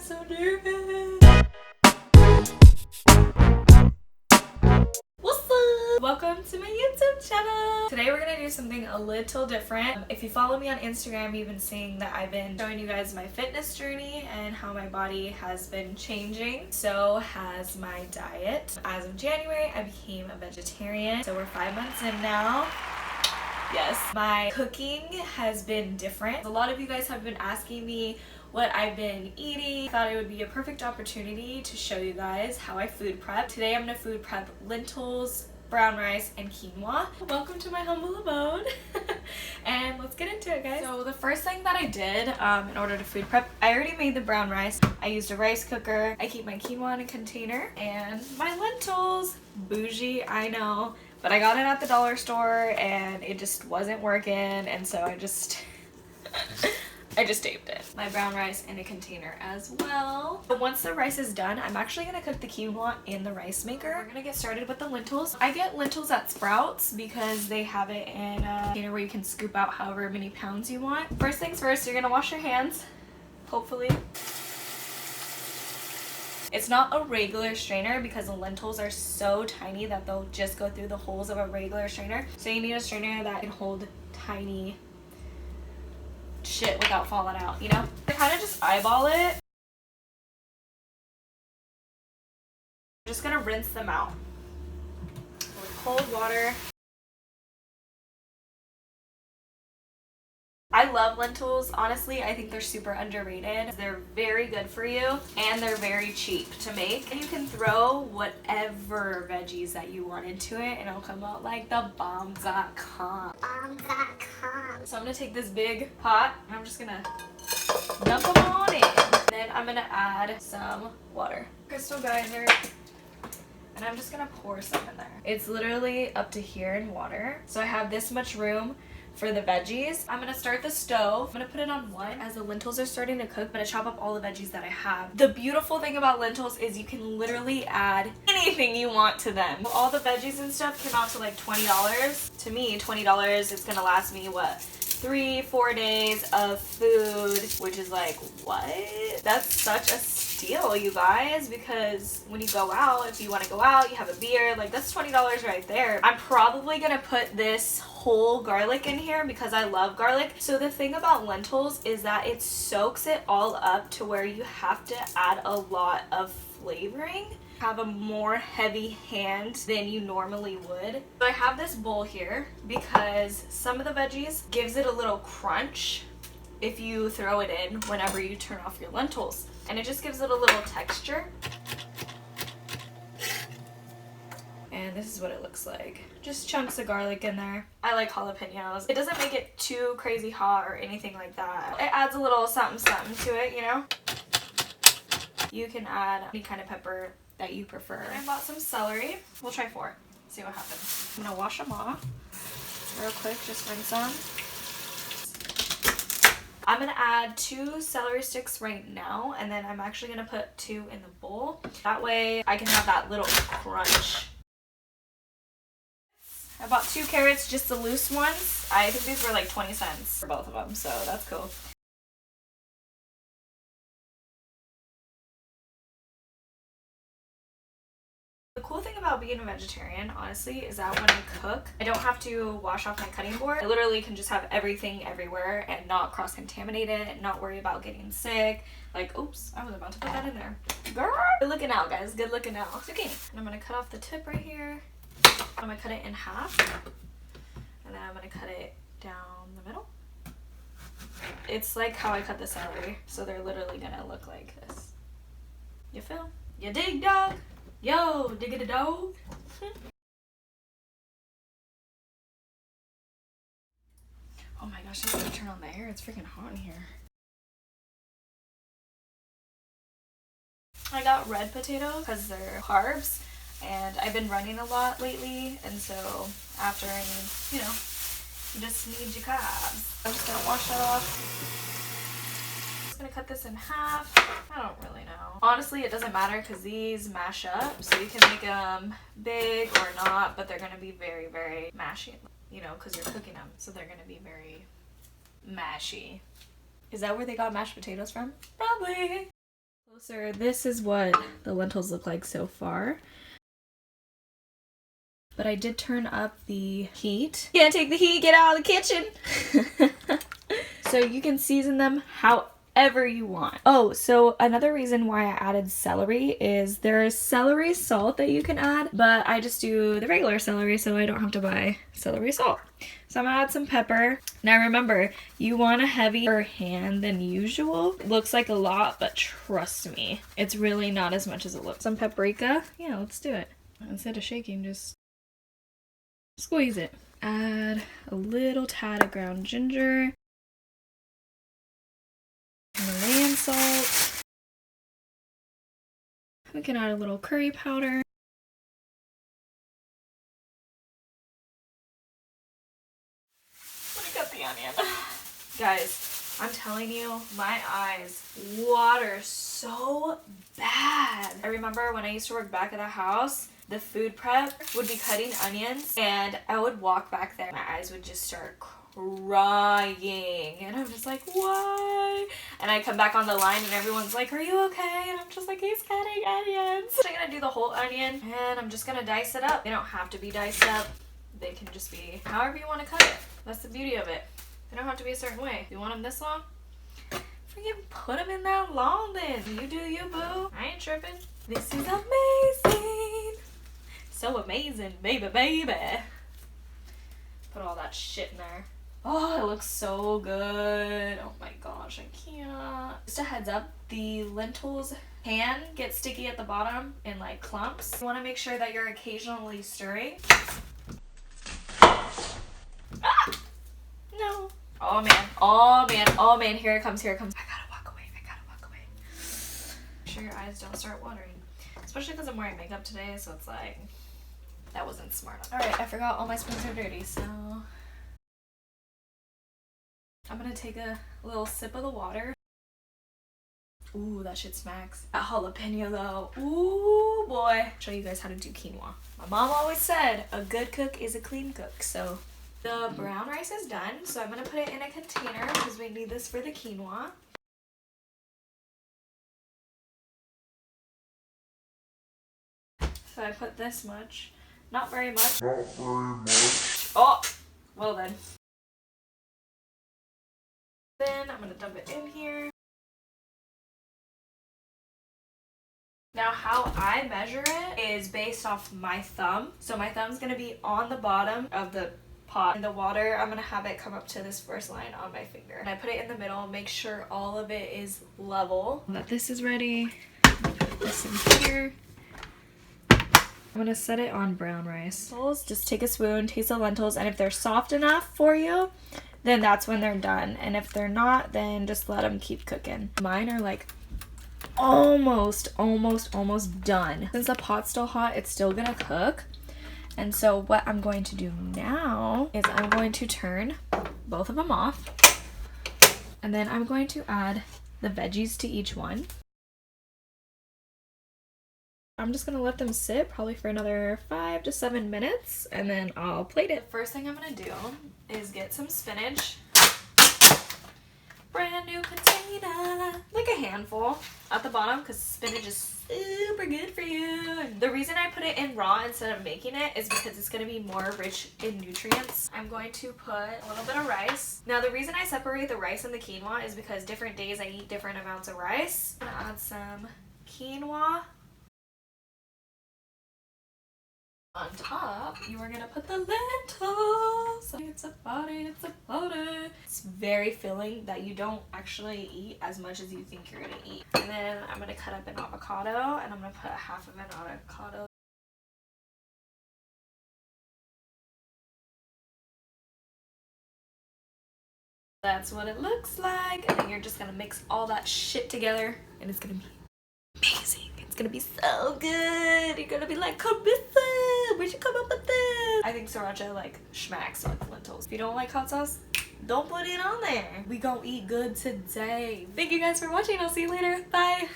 so nervous. What's up? Welcome to my YouTube channel. Today we're gonna do something a little different. If you follow me on Instagram, you've been seeing that I've been showing you guys my fitness journey and how my body has been changing. So has my diet. As of January, I became a vegetarian. So we're 5 months in now. Yes, my cooking has been different. A lot of you guys have been asking me what I've been eating. I thought it would be a perfect opportunity to show you guys how I food prep. Today I'm gonna food prep lentils, brown rice, and quinoa. Welcome to my humble abode. And let's get into it, guys. So the first thing that I did in order to food prep, I already made the brown rice. I used a rice cooker. I keep my quinoa in a container and my lentils. Bougie, I know. But I got it at the dollar store and it just wasn't working, and so I just taped it. My brown rice in a container as well. But once the rice is done, I'm actually gonna cook the quinoa in the rice maker. We're gonna get started with the lentils. I get lentils at Sprouts because they have it in a container where you can scoop out however many pounds you want. First things first, you're gonna wash your hands, hopefully. It's not a regular strainer because the lentils are so tiny that they'll just go through the holes of a regular strainer. So you need a strainer that can hold tiny shit without falling out, you know? I kind of just eyeball it. I'm just gonna rinse them out with cold water. I love lentils. Honestly, I think they're super underrated. They're very good for you and they're very cheap to make. And you can throw whatever veggies that you want into it and it'll come out like the bomb.com. So I'm gonna take this big pot and I'm just gonna dump them on in. Then I'm gonna add some water. Crystal geyser. And I'm just gonna pour some in there. It's literally up to here in water. So I have this much room for the veggies. I'm gonna start the stove. I'm gonna put it on 1. As the lentils are starting to cook, I'm gonna chop up all the veggies that I have. The beautiful thing about lentils is you can literally add anything you want to them. All the veggies and stuff came out to like $20. To me, $20 is gonna last me, what, 3-4 days of food, which is like, what? That's such a steal, you guys, because when you go out, if you want to go out, you have a beer, like that's $20 right there. I'm probably gonna put this whole garlic in here because I love garlic. So the thing about lentils is that it soaks it all up to where you have to add a lot of flavoring, have a more heavy hand than you normally would. So I have this bowl here because some of the veggies gives it a little crunch if you throw it in whenever you turn off your lentils, and it just gives it a little texture. And this is what it looks like. Just chunks of garlic in there. I like jalapenos. It doesn't make it too crazy hot or anything like that. It adds a little something to it, you know? You can add any kind of pepper that you prefer. And I bought some celery. We'll try 4. See what happens. I'm gonna wash them off real quick, just rinse them. I'm gonna add 2 celery sticks right now, and then I'm actually gonna put 2 in the bowl. That way I can have that little crunch. I bought 2 carrots, just the loose ones. I think these were like 20 cents for both of them, so that's cool. The cool thing about being a vegetarian, honestly, is that when I cook, I don't have to wash off my cutting board. I literally can just have everything everywhere and not cross-contaminate it and not worry about getting sick. Like, oops, I was about to put that in there. Girl! Good looking out, guys. Good looking out. Zucchini. And I'm gonna cut off the tip right here. I'm gonna cut it in half. And then I'm gonna cut it down the middle. It's like how I cut the celery. So they're literally gonna look like this. You feel? You dig, dog? Yo, diggity dog. Oh my gosh, I need to turn on the air. It's freaking hot in here. I got red potatoes because they're carbs, and I've been running a lot lately, and so after I need, you know, you just need your carbs. I'm just gonna wash that off. Gonna cut this in half. I don't really know. Honestly, it doesn't matter because these mash up, so you can make them big or not, but they're gonna be very, very mashy, you know, because you're cooking them, so they're gonna be very mashy. Is that where they got mashed potatoes from? Probably. Closer, this is what the lentils look like so far. But I did turn up the heat. Can't take the heat, get out of the kitchen! So you can season them however you want. Oh, so another reason why I added celery is there is celery salt that you can add, but I just do the regular celery so I don't have to buy celery salt. So I'm gonna add some pepper. Now remember, you want a heavier hand than usual. It looks like a lot, but trust me, it's really not as much as it looks. Some paprika. Yeah, let's do it. Instead of shaking, just squeeze it. Add a little tad of ground ginger. Himalayan salt. We can add a little curry powder. Let me cut the onion. Guys, I'm telling you, my eyes water so bad. I remember when I used to work back at the house, the food prep would be cutting onions and I would walk back there. My eyes would just start crying and I'm just like, why? And I come back on the line and everyone's like, are you okay? And I'm just like, he's cutting onions. So I'm gonna do the whole onion and I'm just gonna dice it up. They don't have to be diced up. They can just be however you want to cut it. That's the beauty of it. They don't have to be a certain way. If you want them this long, freaking put them in that long then. You do you, boo. I ain't tripping. This is amazing. So amazing, baby, baby. Put all that shit in there. Oh, it looks so good. Oh my gosh, I can't. Just a heads up, the lentils can get sticky at the bottom in like clumps. You want to make sure that you're occasionally stirring. Ah! No. Oh man, oh man, oh man, here it comes, here it comes. I gotta walk away, I gotta walk away. Make sure your eyes don't start watering. Especially because I'm wearing makeup today, so it's like, that wasn't smart. Alright, I forgot all my spoons are dirty, so I'm gonna take a little sip of the water. Ooh, that shit smacks. That jalapeno though, ooh boy. Show you guys how to do quinoa. My mom always said, a good cook is a clean cook, so. The brown rice is done, so I'm gonna put it in a container because we need this for the quinoa. So I put this much. Not very much. Not very much. Oh! Well then. Then I'm gonna dump it in here. Now how I measure it is based off my thumb. So my thumb's gonna be on the bottom of the pot. In the water, I'm gonna have it come up to this first line on my finger. And I put it in the middle, make sure all of it is level. That this is ready. Put this in here. I'm gonna set it on brown rice. Just take a spoon, taste the lentils, and if they're soft enough for you, then that's when they're done. And if they're not, then just let them keep cooking. Mine are like almost done. Since the pot's still hot, it's still gonna cook. And so what I'm going to do now is I'm going to turn both of them off. And then I'm going to add the veggies to each one. I'm just gonna let them sit probably for another 5 to 7 minutes and then I'll plate it. First thing I'm gonna do is get some spinach. Brand new container. Like a handful at the bottom because spinach is super good for you. And the reason I put it in raw instead of making it is because it's going to be more rich in nutrients. I'm going to put a little bit of rice. Now the reason I separate the rice and the quinoa is because different days I eat different amounts of rice. I'm going to add some quinoa. On top, you are gonna put the lentils. It's a party, it's a party. It's very filling that you don't actually eat as much as you think you're gonna eat. And then I'm gonna cut up an avocado and I'm gonna put half of an avocado. That's what it looks like. And then you're just gonna mix all that shit together and it's gonna be amazing. It's gonna be so good. You're gonna be like, Carissa, where'd you come up with this? I think sriracha like smacks with lentils. If you don't like hot sauce, don't put it on there. We gonna eat good today. Thank you guys for watching. I'll see you later. Bye.